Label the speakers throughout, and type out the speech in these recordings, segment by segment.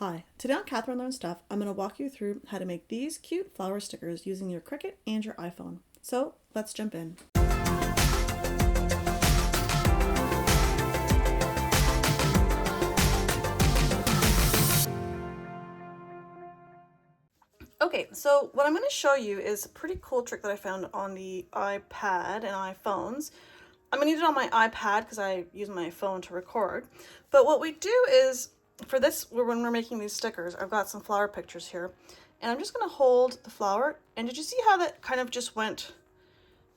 Speaker 1: Hi, today on Catherine Learns Stuff, I'm going to walk you through how to make these cute flower stickers using your Cricut and your iPhone. So let's jump in. Okay, so what I'm going to show you is a pretty cool trick that I found on the iPad and iPhones. I'm going to use it on my iPad because I use my phone to record. But what we do is, for this, when we're making these stickers, I've got some flower pictures here. And I'm just going to hold the flower. And did you see how that kind of just went,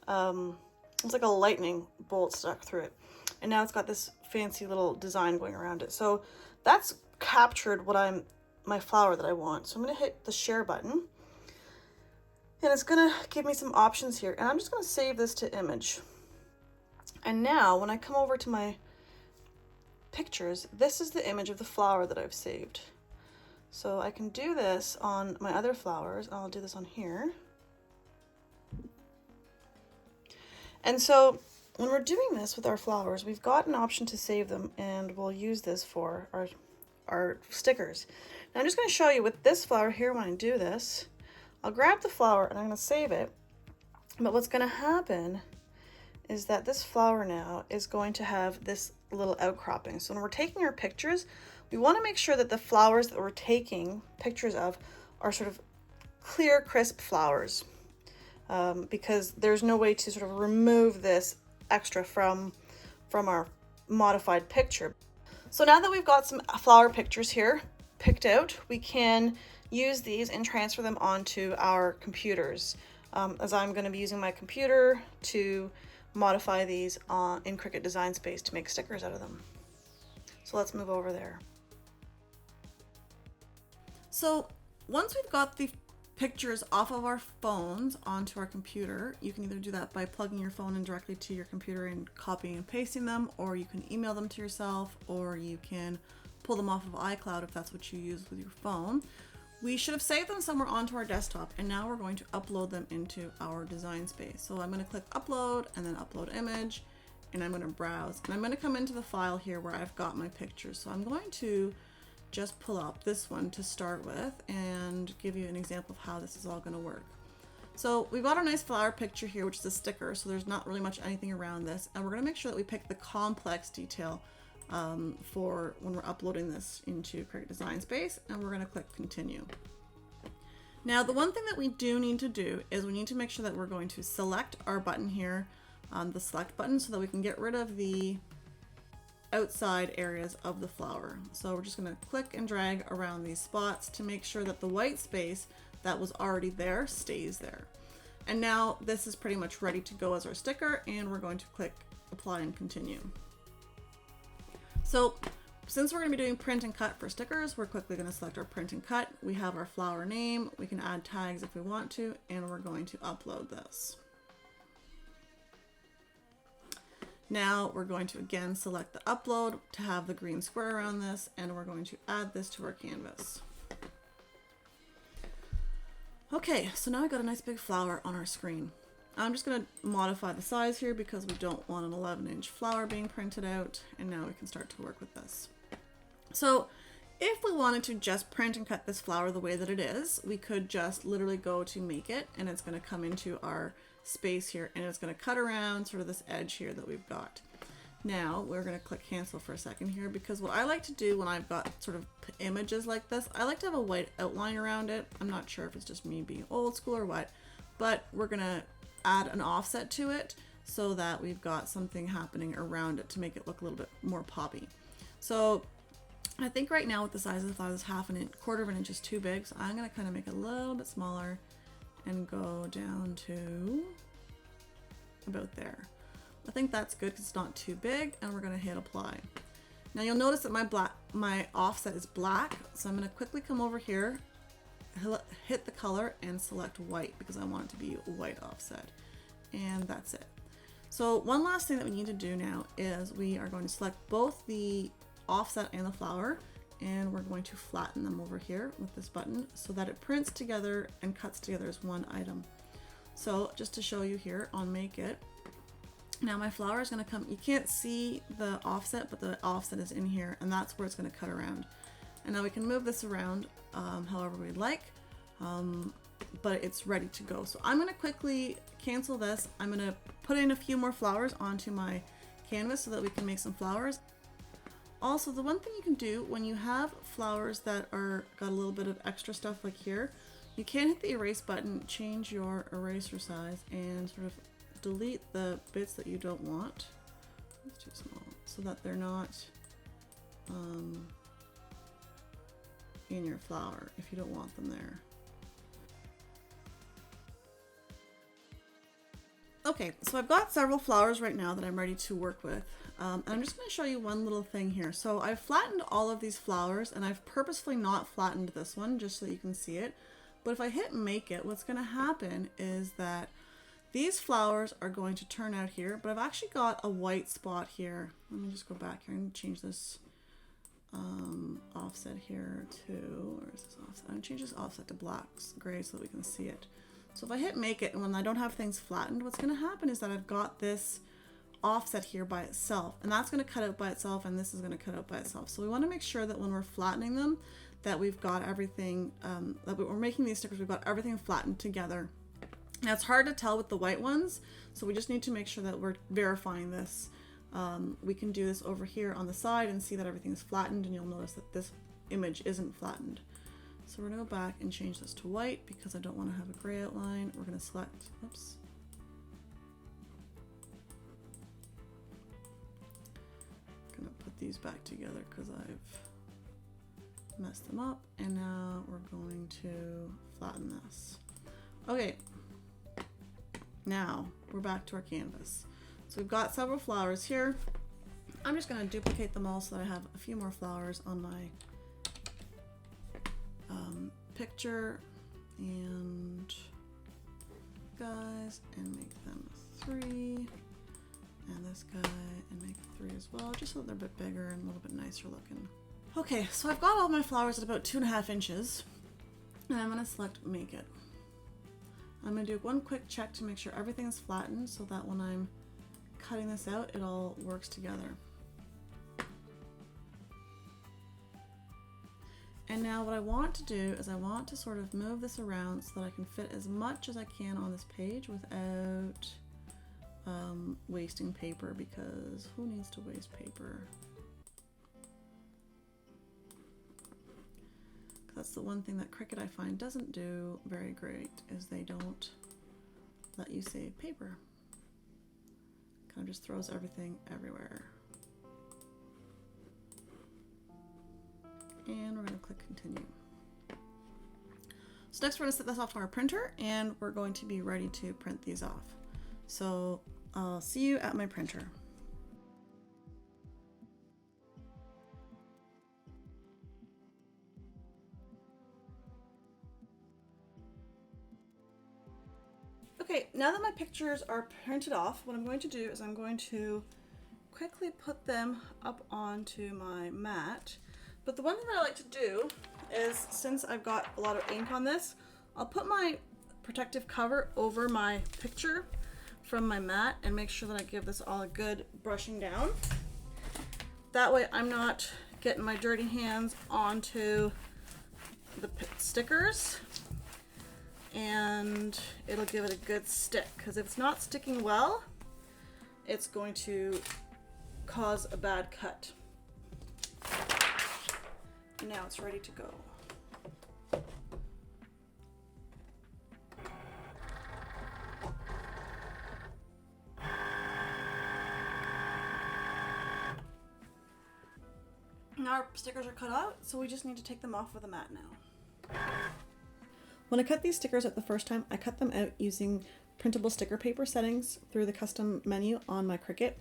Speaker 1: it's like a lightning bolt stuck through it. And now it's got this fancy little design going around it. So that's captured my flower that I want. So I'm going to hit the share button. And it's going to give me some options here. And I'm just going to save this to image. And now when I come over to my pictures, this is the image of the flower that I've saved. So I can do this on my other flowers. I'll do this on here. And so when we're doing this with our flowers, we've got an option to save them, and we'll use this for our stickers. Now I'm just going to show you with this flower here. When I do this, I'll grab the flower and I'm going to save it. But what's going to happen is that this flower now is going to have this little outcropping. So when we're taking our pictures, we want to make sure that the flowers that we're taking pictures of are sort of clear, crisp flowers, because there's no way to sort of remove this extra from our modified picture. So now that we've got some flower pictures here picked out, we can use these and transfer them onto our computers, as I'm going to be using my computer to modify these in Cricut Design Space to make stickers out of them. So let's move over there. So once we've got the pictures off of our phones onto our computer, you can either do that by plugging your phone in directly to your computer and copying and pasting them, or you can email them to yourself, or you can pull them off of iCloud if that's what you use with your phone. We should have saved them somewhere onto our desktop, and now we're going to upload them into our design space. So I'm going to click upload and then upload image, and I'm going to browse, and I'm going to come into the file here where I've got my pictures. So I'm going to just pull up this one to start with and give you an example of how this is all going to work. So we've got a nice flower picture here, which is a sticker, so there's not really much anything around this, and we're going to make sure that we pick the complex detail for when we're uploading this into Cricut Design Space, and we're going to click continue. Now the one thing that we do need to do is we need to make sure that we're going to select our button here, the select button, so that we can get rid of the outside areas of the flower. So we're just going to click and drag around these spots to make sure that the white space that was already there stays there. And now this is pretty much ready to go as our sticker, and we're going to click apply and continue. So since we're going to be doing print and cut for stickers, we're quickly going to select our print and cut. We have our flower name. We can add tags if we want to, and we're going to upload this. Now we're going to again select the upload to have the green square around this, and we're going to add this to our canvas. Okay, so now I got a nice big flower on our screen. I'm just going to modify the size here because we don't want an 11-inch flower being printed out, and now we can start to work with this. So if we wanted to just print and cut this flower the way that it is, we could just literally go to make it, and it's going to come into our space here, and it's going to cut around sort of this edge here that we've got. Now we're going to click cancel for a second here, because what I like to do when I've got sort of images like this, I like to have a white outline around it. I'm not sure if it's just me being old school or what, but we're going to add an offset to it so that we've got something happening around it to make it look a little bit more poppy. So I think right now with the size of the flower, this quarter of an inch is too big, so I'm going to kind of make it a little bit smaller and go down to about there. I think that's good because it's not too big, and we're going to hit apply. Now you'll notice that my offset is black, so I'm going to quickly come over here, hit the color, and select white because I want it to be white offset, and that's it. So one last thing that we need to do now is we are going to select both the offset and the flower, and we're going to flatten them over here with this button so that it prints together and cuts together as one item. So just to show you here on Make It, now my flower is going to come, you can't see the offset, but the offset is in here, and that's where it's going to cut around. And now we can move this around however we'd like, but it's ready to go. So I'm going to quickly cancel this. I'm going to put in a few more flowers onto my canvas so that we can make some flowers. Also, the one thing you can do when you have flowers that are got a little bit of extra stuff like here, you can hit the erase button, change your eraser size, and sort of delete the bits that you don't want. It's too small, so that they're not in your flower if you don't want them there. Okay, so I've got several flowers right now that I'm ready to work with. And I'm just going to show you one little thing here. So I've flattened all of these flowers, and I've purposefully not flattened this one just so you can see it. But if I hit make it, what's going to happen is that these flowers are going to turn out here, but I've actually got a white spot here. Let me just go back here and change this offset here to, where is this offset? I'm going to change this offset to gray so that we can see it. So if I hit make it, and when I don't have things flattened, what's going to happen is that I've got this offset here by itself, and that's going to cut out by itself, and this is going to cut out by itself. So we want to make sure that when we're flattening them, that we've got everything, that we're making these stickers, we've got everything flattened together. Now it's hard to tell with the white ones, so we just need to make sure that we're verifying this. We can do this over here on the side and see that everything's flattened, and you'll notice that this image isn't flattened. So we're going to go back and change this to white because I don't want to have a gray outline. We're going to select, oops. I'm going to put these back together because I've messed them up. And now we're going to flatten this. Okay, now we're back to our canvas. So we've got several flowers here. I'm just going to duplicate them all so that I have a few more flowers on my picture, and guys, and make them 3, and this guy, and make 3 as well, just so that they're a bit bigger and a little bit nicer looking. Okay, so I've got all my flowers at about 2.5 inches, and I'm going to select make it. I'm going to do one quick check to make sure everything is flattened so that when I'm cutting this out, it all works together. And now what I want to do is I want to sort of move this around so that I can fit as much as I can on this page without wasting paper, because who needs to waste paper? That's the one thing that Cricut I find doesn't do very great, is they don't let you save paper. Kind of just throws everything everywhere. And we're going to click continue. So next we're going to set this off to our printer, and we're going to be ready to print these off. So I'll see you at my printer. Okay, now that my pictures are printed off, what I'm going to do is I'm going to quickly put them up onto my mat. But the one thing that I like to do is, since I've got a lot of ink on this, I'll put my protective cover over my picture from my mat and make sure that I give this all a good brushing down. That way I'm not getting my dirty hands onto the stickers, and it'll give it a good stick, because if it's not sticking well, it's going to cause a bad cut. Now it's ready to go. Now our stickers are cut out, so we just need to take them off with a mat now. When I cut these stickers out the first time, I cut them out using printable sticker paper settings through the custom menu on my Cricut,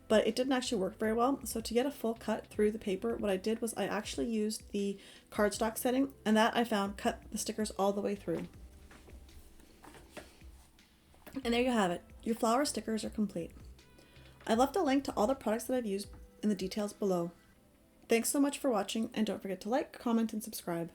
Speaker 1: but it didn't actually work very well. So to get a full cut through the paper, what I did was I actually used the cardstock setting, and that I found cut the stickers all the way through. And there you have it. Your flower stickers are complete. I've left a link to all the products that I've used in the details below. Thanks so much for watching, and don't forget to like, comment, and subscribe.